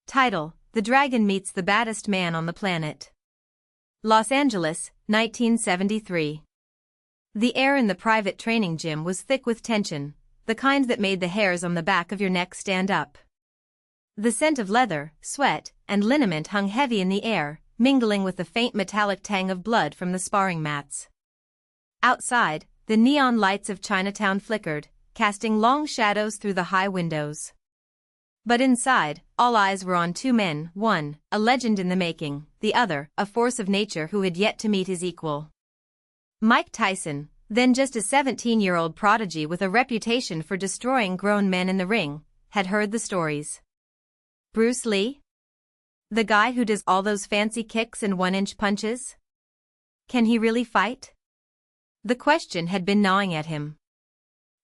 Title: The Dragon Meets the Baddest Man on the Planet. Los Angeles, 1973. The air in the private training gym was thick with tension, the kind that made the hairs on the back of your neck stand up. The scent of leather, sweat, and liniment hung heavy in the air, mingling with the faint metallic tang of blood from the sparring mats. Outside, the neon lights of Chinatown flickered, casting long shadows through the high windows. But inside, all eyes were on two men, one, a legend in the making, the other, a force of nature who had yet to meet his equal. Mike Tyson, then just a 17-year-old prodigy with a reputation for destroying grown men in the ring, had heard the stories. Bruce Lee? The guy who does all those fancy kicks and one-inch punches? Can he really fight? The question had been gnawing at him.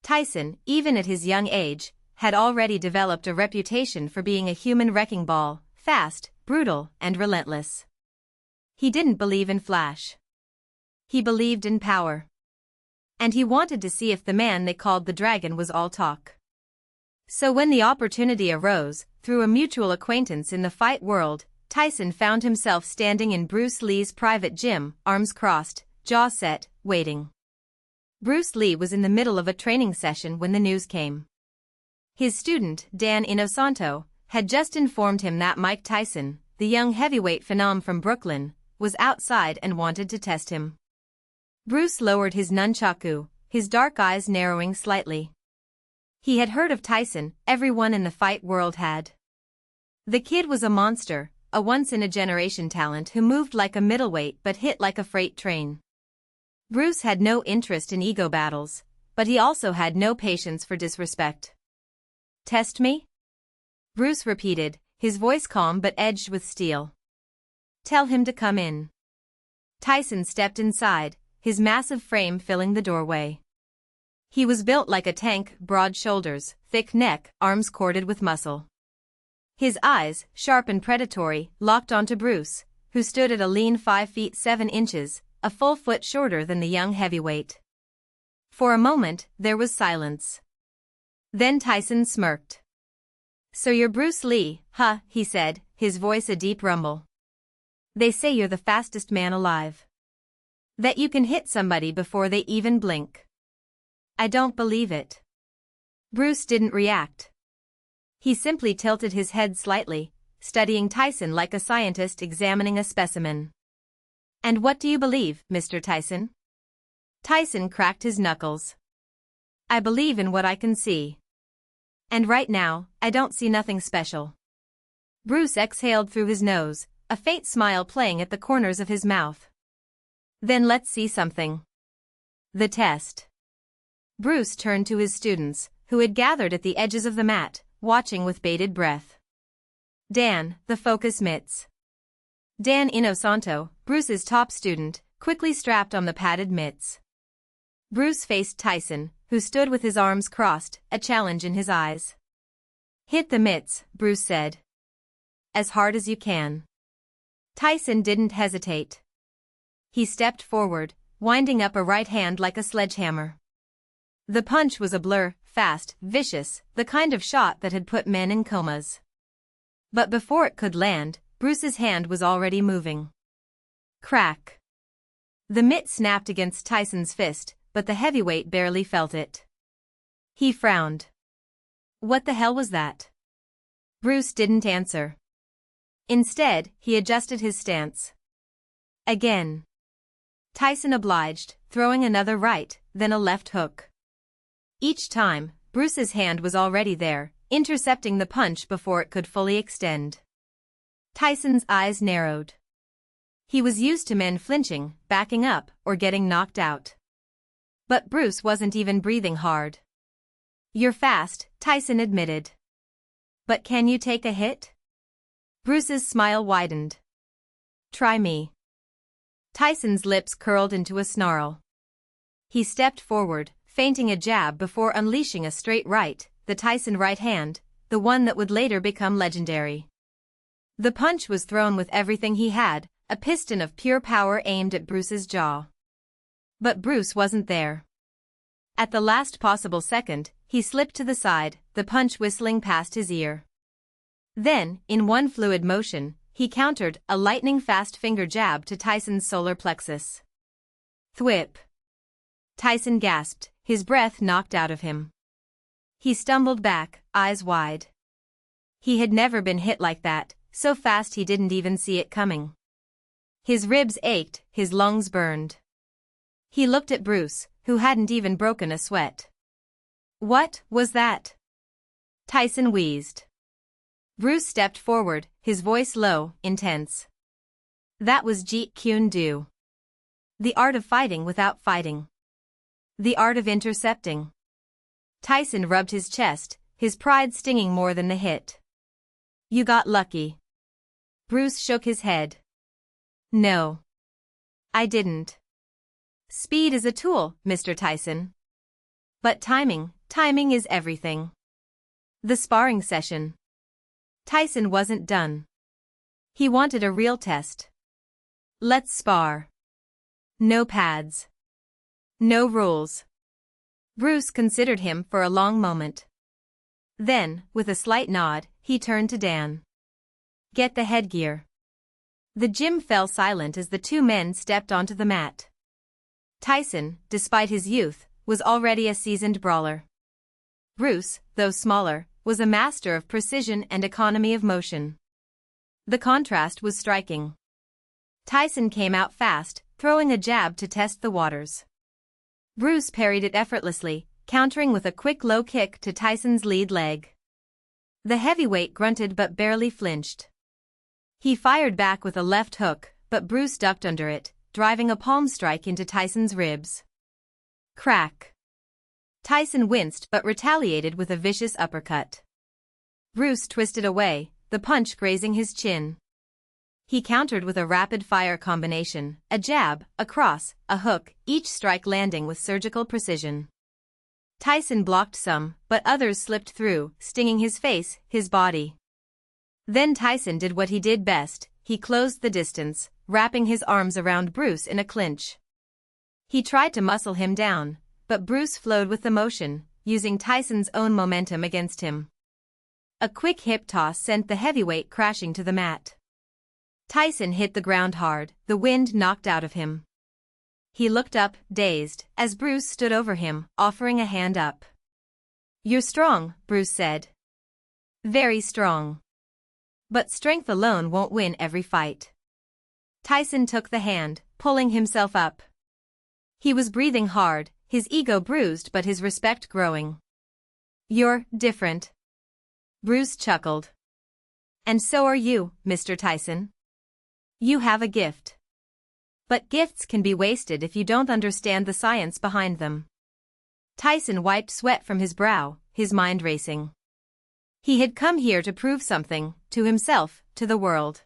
Tyson, even at his young age, had already developed a reputation for being a human wrecking ball, fast, brutal, and relentless. He didn't believe in flash. He believed in power. And he wanted to see if the man they called the Dragon was all talk. So when the opportunity arose, through a mutual acquaintance in the fight world, Tyson found himself standing in Bruce Lee's private gym, arms crossed, jaw set, waiting. Bruce Lee was in the middle of a training session when the news came. His student, Dan Inosanto, had just informed him that Mike Tyson, the young heavyweight phenom from Brooklyn, was outside and wanted to test him. Bruce lowered his nunchaku, his dark eyes narrowing slightly. He had heard of Tyson, everyone in the fight world had. The kid was a monster, a once-in-a-generation talent who moved like a middleweight but hit like a freight train. Bruce had no interest in ego battles, but he also had no patience for disrespect. "Test me?" Bruce repeated, his voice calm but edged with steel. "Tell him to come in." Tyson stepped inside, his massive frame filling the doorway. He was built like a tank, broad shoulders, thick neck, arms corded with muscle. His eyes, sharp and predatory, locked onto Bruce, who stood at a lean 5 feet 7 inches, a full foot shorter than the young heavyweight. For a moment, there was silence. Then Tyson smirked. "So you're Bruce Lee, huh?" he said, his voice a deep rumble. "They say you're the fastest man alive. That you can hit somebody before they even blink. I don't believe it." Bruce didn't react. He simply tilted his head slightly, studying Tyson like a scientist examining a specimen. "And what do you believe, Mr. Tyson?" Tyson cracked his knuckles. "I believe in what I can see. And right now, I don't see nothing special." Bruce exhaled through his nose, a faint smile playing at the corners of his mouth. "Then let's see something. The test." Bruce turned to his students, who had gathered at the edges of the mat, watching with bated breath. Dan, the focus mitts. Dan Inosanto, Bruce's top student, quickly strapped on the padded mitts. Bruce faced Tyson, who stood with his arms crossed, a challenge in his eyes. "Hit the mitts," Bruce said. "As hard as you can." Tyson didn't hesitate. He stepped forward, winding up a right hand like a sledgehammer. The punch was a blur, fast, vicious, the kind of shot that had put men in comas. But before it could land, Bruce's hand was already moving. Crack. The mitt snapped against Tyson's fist, but the heavyweight barely felt it. He frowned. What the hell was that? Bruce didn't answer. Instead, he adjusted his stance. Again. Tyson obliged, throwing another right, then a left hook. Each time, Bruce's hand was already there, intercepting the punch before it could fully extend. Tyson's eyes narrowed. He was used to men flinching, backing up, or getting knocked out. But Bruce wasn't even breathing hard. "You're fast," Tyson admitted. "But can you take a hit?" Bruce's smile widened. "Try me." Tyson's lips curled into a snarl. He stepped forward, feinting a jab before unleashing a straight right, the Tyson right hand, the one that would later become legendary. The punch was thrown with everything he had, a piston of pure power aimed at Bruce's jaw. But Bruce wasn't there. At the last possible second, he slipped to the side, the punch whistling past his ear. Then, in one fluid motion, he countered a lightning-fast finger jab to Tyson's solar plexus. Thwip! Tyson gasped, his breath knocked out of him. He stumbled back, eyes wide. He had never been hit like that, so fast he didn't even see it coming. His ribs ached, his lungs burned. He looked at Bruce, who hadn't even broken a sweat. "What was that?" Tyson wheezed. Bruce stepped forward, his voice low, intense. "That was Jeet Kune Do. The art of fighting without fighting. The art of intercepting." Tyson rubbed his chest, his pride stinging more than the hit. "You got lucky." Bruce shook his head. "No. I didn't. Speed is a tool, Mr. Tyson. But timing is everything." The sparring session. Tyson wasn't done. He wanted a real test. "Let's spar. No pads. No rules." Bruce considered him for a long moment. Then, with a slight nod, he turned to Dan. "Get the headgear." The gym fell silent as the two men stepped onto the mat. Tyson, despite his youth, was already a seasoned brawler. Bruce, though smaller, was a master of precision and economy of motion. The contrast was striking. Tyson came out fast, throwing a jab to test the waters. Bruce parried it effortlessly, countering with a quick low kick to Tyson's lead leg. The heavyweight grunted but barely flinched. He fired back with a left hook, but Bruce ducked under it, driving a palm strike into Tyson's ribs. Crack! Tyson winced but retaliated with a vicious uppercut. Bruce twisted away, the punch grazing his chin. He countered with a rapid-fire combination, a jab, a cross, a hook, each strike landing with surgical precision. Tyson blocked some, but others slipped through, stinging his face, his body. Then Tyson did what he did best, he closed the distance, wrapping his arms around Bruce in a clinch. He tried to muscle him down, but Bruce flowed with the motion, using Tyson's own momentum against him. A quick hip toss sent the heavyweight crashing to the mat. Tyson hit the ground hard, the wind knocked out of him. He looked up, dazed, as Bruce stood over him, offering a hand up. "You're strong," Bruce said. "Very strong. But strength alone won't win every fight." Tyson took the hand, pulling himself up. He was breathing hard, his ego bruised but his respect growing. "You're different." Bruce chuckled. "And so are you, Mr. Tyson. You have a gift. But gifts can be wasted if you don't understand the science behind them." Tyson wiped sweat from his brow, his mind racing. He had come here to prove something, to himself, to the world.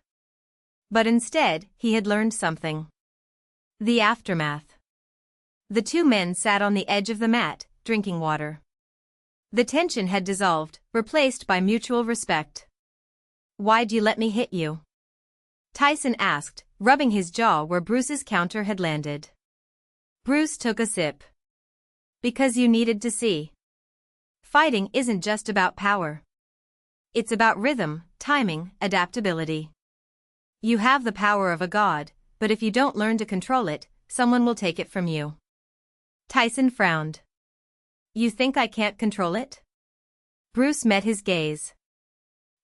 But instead, he had learned something. The aftermath. The two men sat on the edge of the mat, drinking water. The tension had dissolved, replaced by mutual respect. "Why'd you let me hit you?" Tyson asked, rubbing his jaw where Bruce's counter had landed. Bruce took a sip. "Because you needed to see. Fighting isn't just about power. It's about rhythm, timing, adaptability. You have the power of a god, but if you don't learn to control it, someone will take it from you." Tyson frowned. "You think I can't control it?" Bruce met his gaze.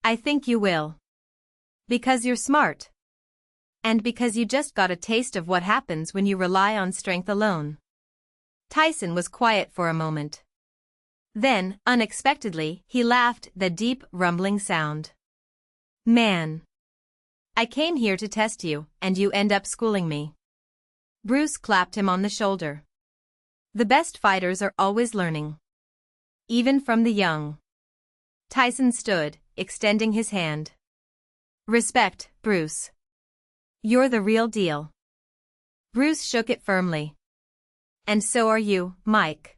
"I think you will. Because you're smart. And because you just got a taste of what happens when you rely on strength alone." Tyson was quiet for a moment. Then, unexpectedly, he laughed, the deep, rumbling sound. "Man. I came here to test you, and you end up schooling me." Bruce clapped him on the shoulder. "The best fighters are always learning. Even from the young." Tyson stood, extending his hand. "Respect, Bruce. You're the real deal." Bruce shook it firmly. "And so are you, Mike.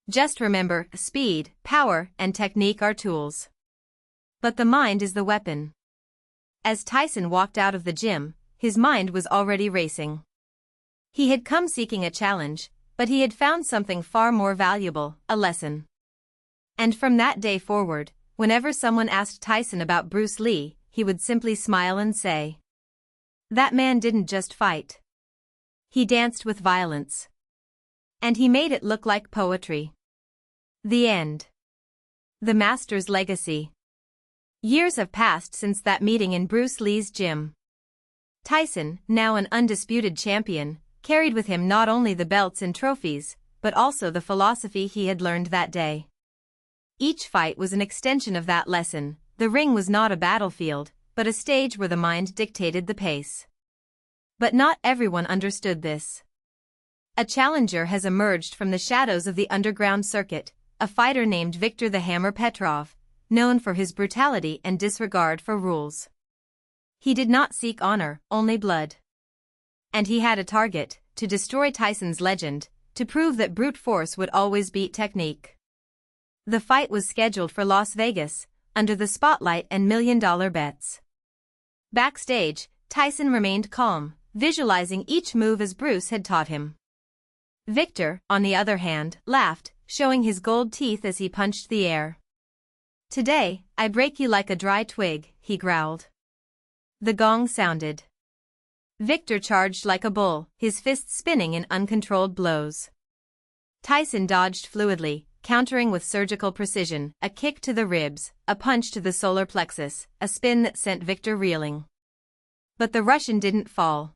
Just remember, speed, power, and technique are tools. But the mind is the weapon." As Tyson walked out of the gym, his mind was already racing. He had come seeking a challenge, but he had found something far more valuable, a lesson. And from that day forward, whenever someone asked Tyson about Bruce Lee, he would simply smile and say, "That man didn't just fight. He danced with violence. And he made it look like poetry." The end. The master's legacy. Years have passed since that meeting in Bruce Lee's gym. Tyson, now an undisputed champion, carried with him not only the belts and trophies, but also the philosophy he had learned that day. Each fight was an extension of that lesson. The ring was not a battlefield, but a stage where the mind dictated the pace. But not everyone understood this. A challenger has emerged from the shadows of the underground circuit, a fighter named Viktor the Hammer Petrov, known for his brutality and disregard for rules. He did not seek honor, only blood. And he had a target: to destroy Tyson's legend, to prove that brute force would always beat technique. The fight was scheduled for Las Vegas, under the spotlight and million-dollar bets. Backstage, Tyson remained calm, visualizing each move as Bruce had taught him. Viktor, on the other hand, laughed, showing his gold teeth as he punched the air. "Today, I break you like a dry twig," he growled. The gong sounded. Viktor charged like a bull, his fists spinning in uncontrolled blows. Tyson dodged fluidly, countering with surgical precision, a kick to the ribs, a punch to the solar plexus, a spin that sent Viktor reeling. But the Russian didn't fall.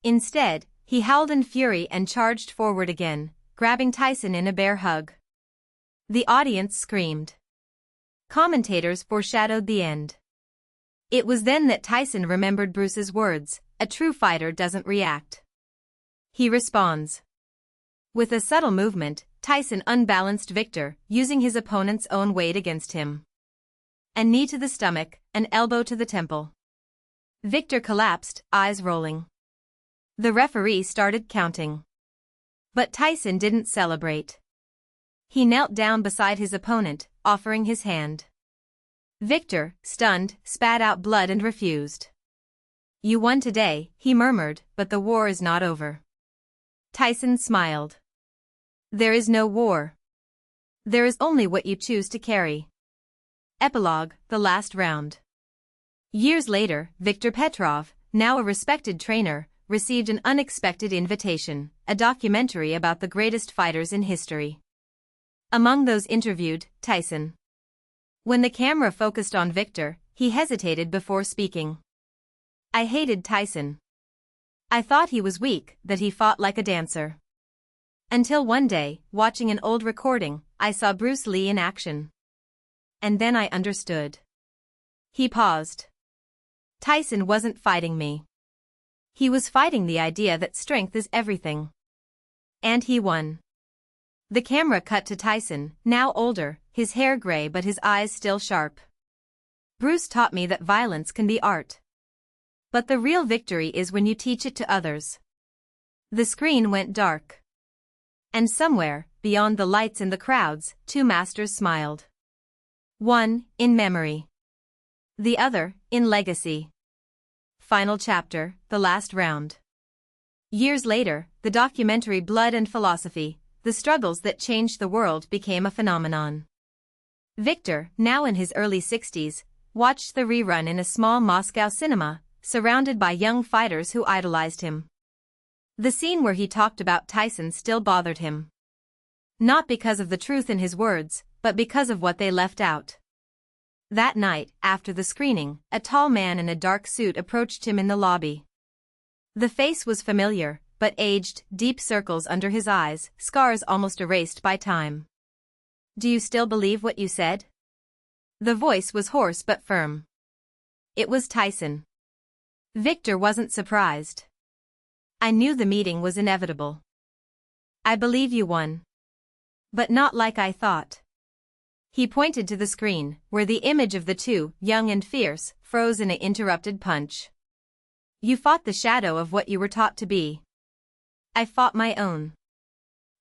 Instead, he howled in fury and charged forward again, grabbing Tyson in a bear hug. The audience screamed. Commentators foreshadowed the end. It was then that Tyson remembered Bruce's words: "A true fighter doesn't react. He responds." With a subtle movement, Tyson unbalanced Viktor, using his opponent's own weight against him. A knee to the stomach, an elbow to the temple. Viktor collapsed, eyes rolling. The referee started counting. But Tyson didn't celebrate. He knelt down beside his opponent, offering his hand. Viktor, stunned, spat out blood and refused. "You won today," he murmured, "but the war is not over." Tyson smiled. "There is no war. There is only what you choose to carry." Epilogue: the last round. Years later, Viktor Petrov, now a respected trainer, received an unexpected invitation: a documentary about the greatest fighters in history. Among those interviewed, Tyson. When the camera focused on Viktor, he hesitated before speaking. "I hated Tyson. I thought he was weak, that he fought like a dancer. Until one day, watching an old recording, I saw Bruce Lee in action. And then I understood." He paused. Tyson wasn't fighting me. He was fighting the idea that strength is everything. And he won. The camera cut to Tyson, now older, his hair gray but his eyes still sharp. "Bruce taught me that violence can be art. But the real victory is when you teach it to others." The screen went dark. And somewhere, beyond the lights and the crowds, two masters smiled. One, in memory. The other, in legacy. Final chapter: the last round. Years later, the documentary Blood and Philosophy, the struggles that changed the world, became a phenomenon. Viktor, now in his early 60s, watched the rerun in a small Moscow cinema, surrounded by young fighters who idolized him. The scene where he talked about Tyson still bothered him. Not because of the truth in his words, but because of what they left out. That night, after the screening, a tall man in a dark suit approached him in the lobby. The face was familiar, but aged, deep circles under his eyes, scars almost erased by time. "Do you still believe what you said?" The voice was hoarse but firm. It was Tyson. Viktor wasn't surprised. "I knew the meeting was inevitable. I believe you won. But not like I thought." He pointed to the screen, where the image of the two, young and fierce, froze in an interrupted punch. "You fought the shadow of what you were taught to be." "I fought my own."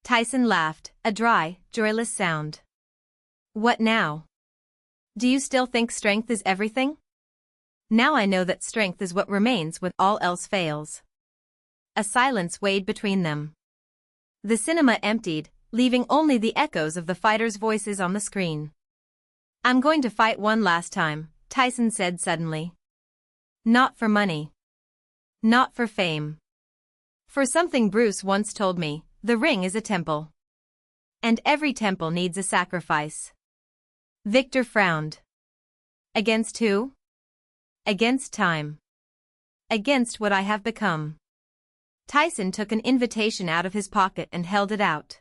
Tyson laughed, a dry, joyless sound. "What now? Do you still think strength is everything?" "Now I know that strength is what remains when all else fails." A silence weighed between them. The cinema emptied, leaving only the echoes of the fighters' voices on the screen. I'm going to fight one last time, Tyson said suddenly. Not for money. Not for fame. For something Bruce once told me, the ring is a temple. And every temple needs a sacrifice. Victor frowned. Against who? Against time. Against what I have become. Tyson took an invitation out of his pocket and held it out.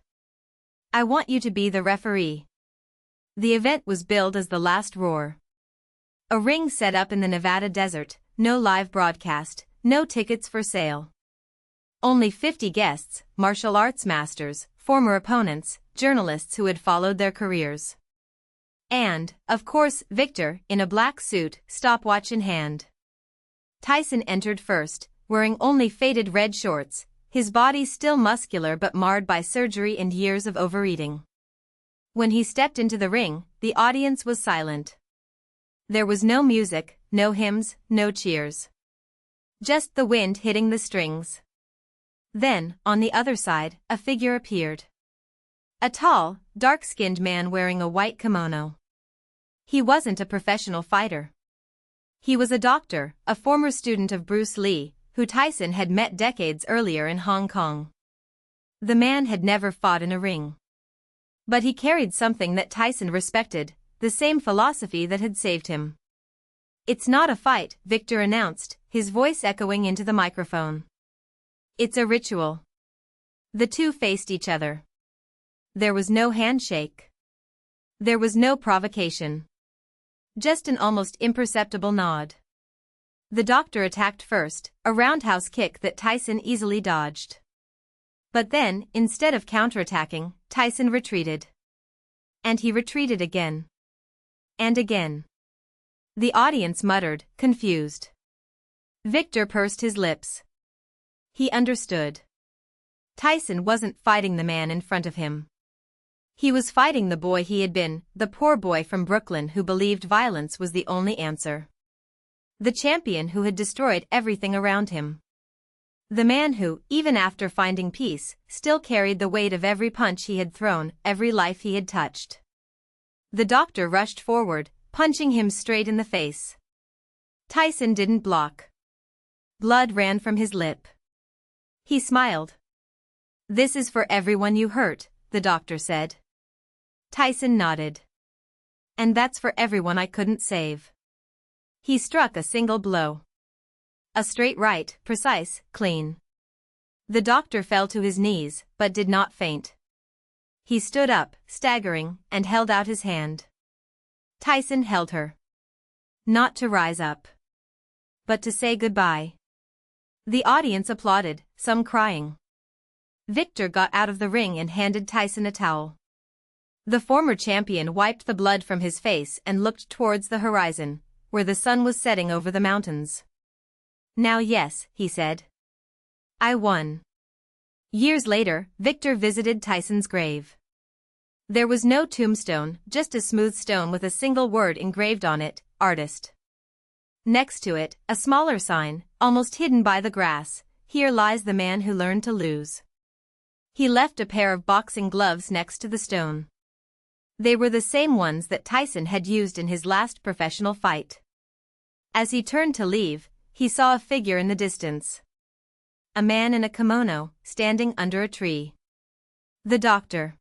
I want you to be the referee. The event was billed as the last roar. A ring set up in the Nevada desert, no live broadcast, no tickets for sale. Only 50 guests, martial arts masters, former opponents, journalists who had followed their careers. And, of course, Victor, in a black suit, stopwatch in hand. Tyson entered first, wearing only faded red shorts, his body still muscular but marred by surgery and years of overeating. When he stepped into the ring, the audience was silent. There was no music, no hymns, no cheers. Just the wind hitting the strings. Then, on the other side, a figure appeared. A tall, dark-skinned man wearing a white kimono. He wasn't a professional fighter. He was a doctor, a former student of Bruce Lee, who Tyson had met decades earlier in Hong Kong. The man had never fought in a ring. But he carried something that Tyson respected, the same philosophy that had saved him. It's not a fight, Victor announced, his voice echoing into the microphone. It's a ritual. The two faced each other. There was no handshake. There was no provocation. Just an almost imperceptible nod. The doctor attacked first, a roundhouse kick that Tyson easily dodged. But then, instead of counterattacking, Tyson retreated. And he retreated again. And again. The audience muttered, confused. Victor pursed his lips. He understood. Tyson wasn't fighting the man in front of him. He was fighting the boy he had been, the poor boy from Brooklyn who believed violence was the only answer. The champion who had destroyed everything around him. The man who, even after finding peace, still carried the weight of every punch he had thrown, every life he had touched. The doctor rushed forward, punching him straight in the face. Tyson didn't block. Blood ran from his lip. He smiled. This is for everyone you hurt, the doctor said. Tyson nodded. And that's for everyone I couldn't save. He struck a single blow. A straight right, precise, clean. The doctor fell to his knees, but did not faint. He stood up, staggering, and held out his hand. Tyson held her. Not to rise up. But to say goodbye. The audience applauded, some crying. Victor got out of the ring and handed Tyson a towel. The former champion wiped the blood from his face and looked towards the horizon, where the sun was setting over the mountains. Now yes, he said. I won. Years later, Victor visited Tyson's grave. There was no tombstone, just a smooth stone with a single word engraved on it, artist. Next to it, a smaller sign, almost hidden by the grass, here lies the man who learned to lose. He left a pair of boxing gloves next to the stone. They were the same ones that Tyson had used in his last professional fight. As he turned to leave, he saw a figure in the distance. A man in a kimono, standing under a tree. The doctor.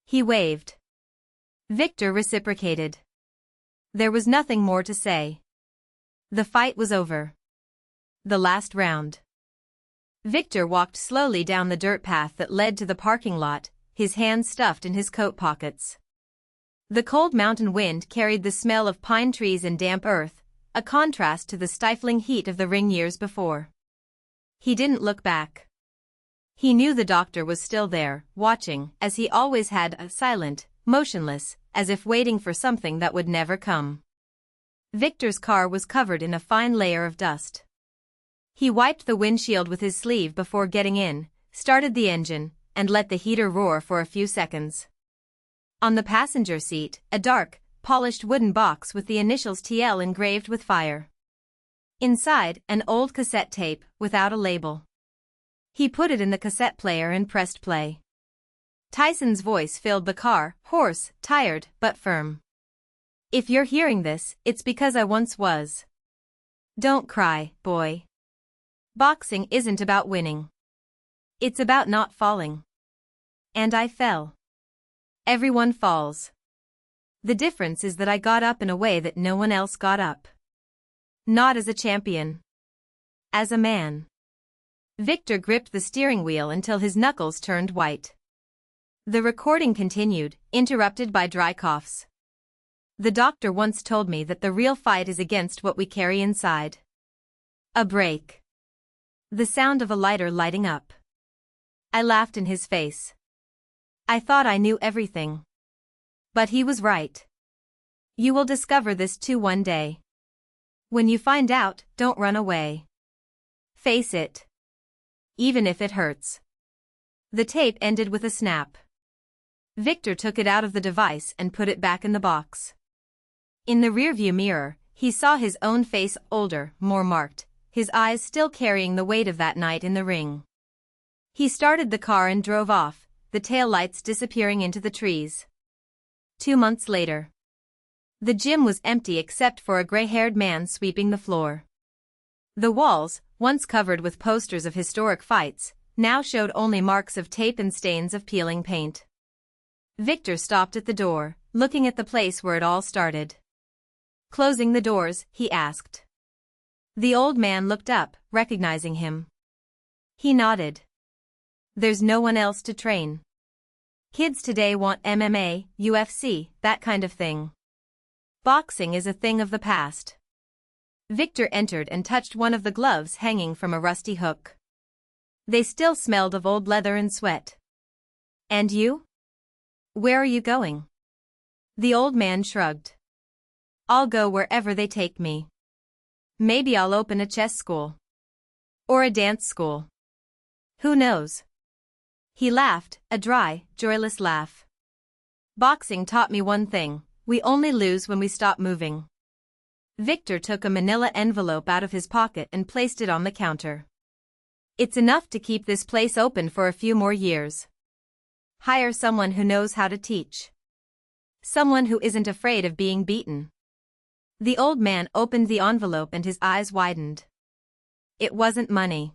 He waved. Victor reciprocated. There was nothing more to say. The fight was over. The last round. Victor walked slowly down the dirt path that led to the parking lot, his hands stuffed in his coat pockets. The cold mountain wind carried the smell of pine trees and damp earth, a contrast to the stifling heat of the ring years before. He didn't look back. He knew the doctor was still there, watching, as he always had, silent, motionless, as if waiting for something that would never come. Victor's car was covered in a fine layer of dust. He wiped the windshield with his sleeve before getting in, started the engine, and let the heater roar for a few seconds. On the passenger seat, a dark, polished wooden box with the initials TL engraved with fire. Inside, an old cassette tape, without a label. He put it in the cassette player and pressed play. Tyson's voice filled the car, hoarse, tired, but firm. If you're hearing this, it's because I once was. Don't cry, boy. Boxing isn't about winning. It's about not falling. And I fell. Everyone falls. The difference is that I got up in a way that no one else got up. Not as a champion. As a man. Victor gripped the steering wheel until his knuckles turned white. The recording continued, interrupted by dry coughs. The doctor once told me that the real fight is against what we carry inside. A break. The sound of a lighter lighting up. I laughed in his face. I thought I knew everything. But he was right. You will discover this too one day. When you find out, don't run away. Face it. Even if it hurts. The tape ended with a snap. Victor took it out of the device and put it back in the box. In the rearview mirror, he saw his own face, older, more marked, his eyes still carrying the weight of that night in the ring. He started the car and drove off, the taillights disappearing into the trees. 2 months later. The gym was empty except for a gray-haired man sweeping the floor. The walls, once covered with posters of historic fights, now showed only marks of tape and stains of peeling paint. Victor stopped at the door, looking at the place where it all started. Closing the doors, he asked. The old man looked up, recognizing him. He nodded. There's no one else to train. Kids today want MMA, UFC, that kind of thing. Boxing is a thing of the past. Victor entered and touched one of the gloves hanging from a rusty hook. They still smelled of old leather and sweat. And you? Where are you going? The old man shrugged. I'll go wherever they take me. Maybe I'll open a chess school. Or a dance school. Who knows? He laughed, a dry, joyless laugh. Boxing taught me one thing: we only lose when we stop moving. Victor took a manila envelope out of his pocket and placed it on the counter. It's enough to keep this place open for a few more years. Hire someone who knows how to teach. Someone who isn't afraid of being beaten. The old man opened the envelope and his eyes widened. It wasn't money.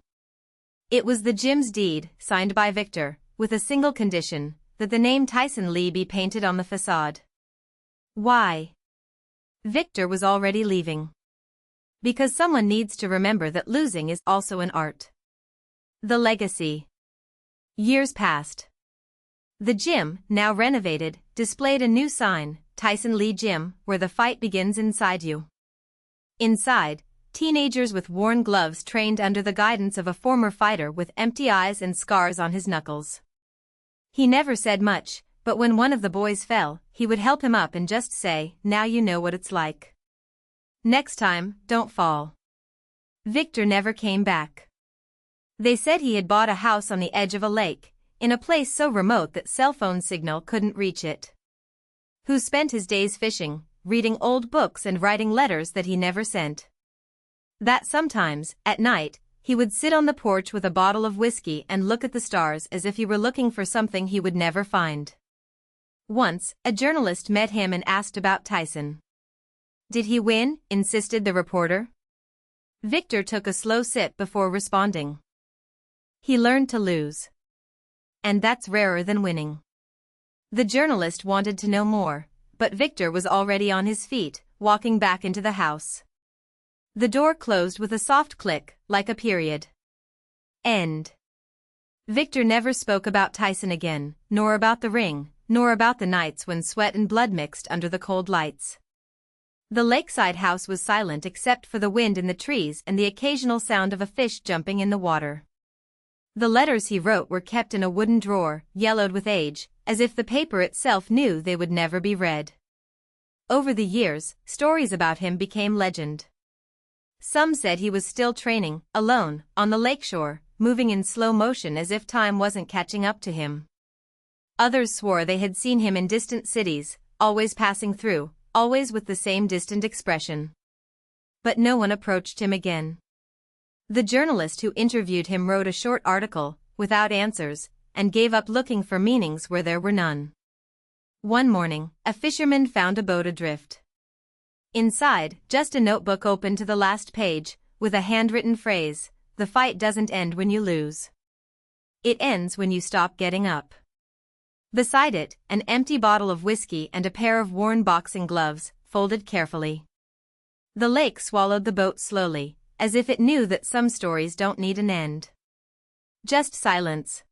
It was the gym's deed, signed by Victor, with a single condition, that the name Tyson Lee be painted on the facade. Why? Victor was already leaving. Because someone needs to remember that losing is also an art. The legacy. Years passed. The gym, now renovated, displayed a new sign, Tyson Lee Gym, where the fight begins inside you. Inside, teenagers with worn gloves trained under the guidance of a former fighter with empty eyes and scars on his knuckles. He never said much, but when one of the boys fell, he would help him up and just say, "Now you know what it's like. Next time, don't fall." Victor never came back. They said he had bought a house on the edge of a lake, in a place so remote that cell phone signal couldn't reach it. Who spent his days fishing, reading old books and writing letters that he never sent. That sometimes, at night, he would sit on the porch with a bottle of whiskey and look at the stars as if he were looking for something he would never find. Once, a journalist met him and asked about Tyson. Did he win? Insisted the reporter. Victor took a slow sip before responding. He learned to lose. And that's rarer than winning. The journalist wanted to know more, but Victor was already on his feet, walking back into the house. The door closed with a soft click, like a period. End. Victor never spoke about Tyson again, nor about the ring, nor about the nights when sweat and blood mixed under the cold lights. The lakeside house was silent except for the wind in the trees and the occasional sound of a fish jumping in the water. The letters he wrote were kept in a wooden drawer, yellowed with age, as if the paper itself knew they would never be read. Over the years, stories about him became legend. Some said he was still training, alone, on the lakeshore, moving in slow motion as if time wasn't catching up to him. Others swore they had seen him in distant cities, always passing through, always with the same distant expression. But no one approached him again. The journalist who interviewed him wrote a short article, without answers, and gave up looking for meanings where there were none. One morning, a fisherman found a boat adrift. Inside, just a notebook open to the last page, with a handwritten phrase, "The fight doesn't end when you lose. It ends when you stop getting up." Beside it, an empty bottle of whiskey and a pair of worn boxing gloves, folded carefully. The lake swallowed the boat slowly, as if it knew that some stories don't need an end. Just silence.